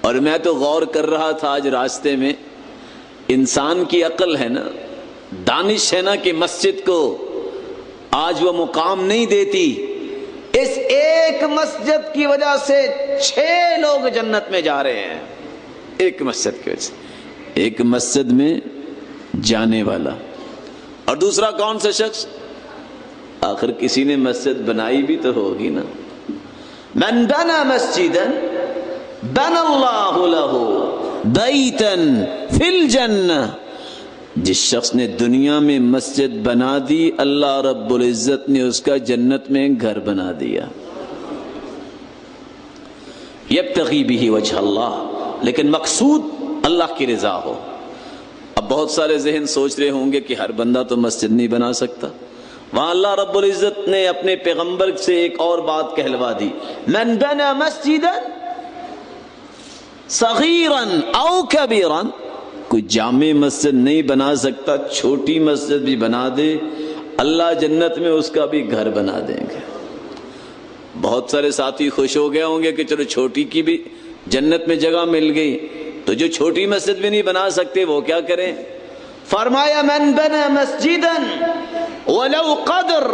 اور میں تو غور کر رہا تھا آج راستے میں، انسان کی عقل ہے نا، دانش ہے نا کہ مسجد کو آج وہ مقام نہیں دیتی. اس ایک مسجد کی وجہ سے 6 لوگ جنت میں جا رہے ہیں. ایک مسجد کی وجہ سے، ایک مسجد میں جانے والا. اور دوسرا کون سا شخص؟ آخر کسی نے مسجد بنائی بھی تو ہوگی نا. من بنا مسجدا بنا اللہ لہ بیتا فی الجنہ. جس شخص نے دنیا میں مسجد بنا دی، اللہ رب العزت نے اس کا جنت میں گھر بنا دیا. یبتغی بہ وجہ اللہ، لیکن مقصود اللہ کی رضا ہو. اب بہت سارے ذہن سوچ رہے ہوں گے کہ ہر بندہ تو مسجد نہیں بنا سکتا. وہاں اللہ رب العزت نے اپنے پیغمبر سے ایک اور بات کہلوا دی، من بنا مسجدا صغیرا او کبیرا. کوئی جامع مسجد نہیں بنا سکتا، چھوٹی مسجد بھی بنا دے، اللہ جنت میں اس کا بھی گھر بنا دیں گے. بہت سارے ساتھی خوش ہو گئے ہوں گے کہ چلو چھوٹی کی بھی جنت میں جگہ مل گئی، تو جو چھوٹی مسجد بھی نہیں بنا سکتے وہ کیا کریں؟ فرمایا من بنا مسجدا ولو قدر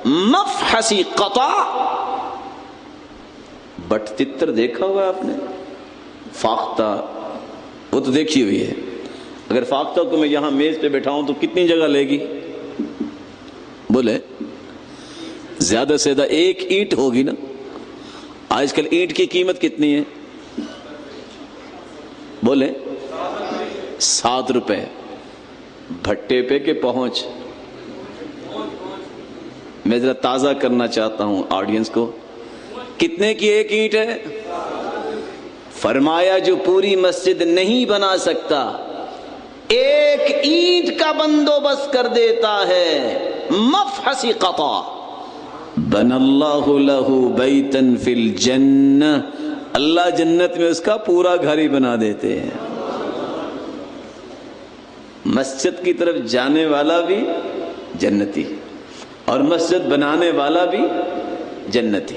مفحص قطع. بٹ تتر دیکھا ہوا آپ نے؟ فاختہ وہ تو دیکھی ہوئی ہے. اگر فاختہ کو میں یہاں میز پہ بٹھاؤں تو کتنی جگہ لے گی؟ بولے زیادہ سے زیادہ 1 اینٹ ہوگی نا. آج کل اینٹ کی قیمت کتنی ہے؟ بولے 7 روپے. بھٹے پہ کہ پہنچ؟ میں ذرا تازہ کرنا چاہتا ہوں آڈینس کو، کتنے کی 1 اینٹ ہے؟ فرمایا جو پوری مسجد نہیں بنا سکتا، 1 اینٹ کا بندوبست کر دیتا ہے، مفحص قطع بن اللہ لہ بیتا فی الجنہ. اللہ جنت میں اس کا پورا گھر ہی بنا دیتے ہیں. مسجد کی طرف جانے والا بھی جنتی اور مسجد بنانے والا بھی جنتی.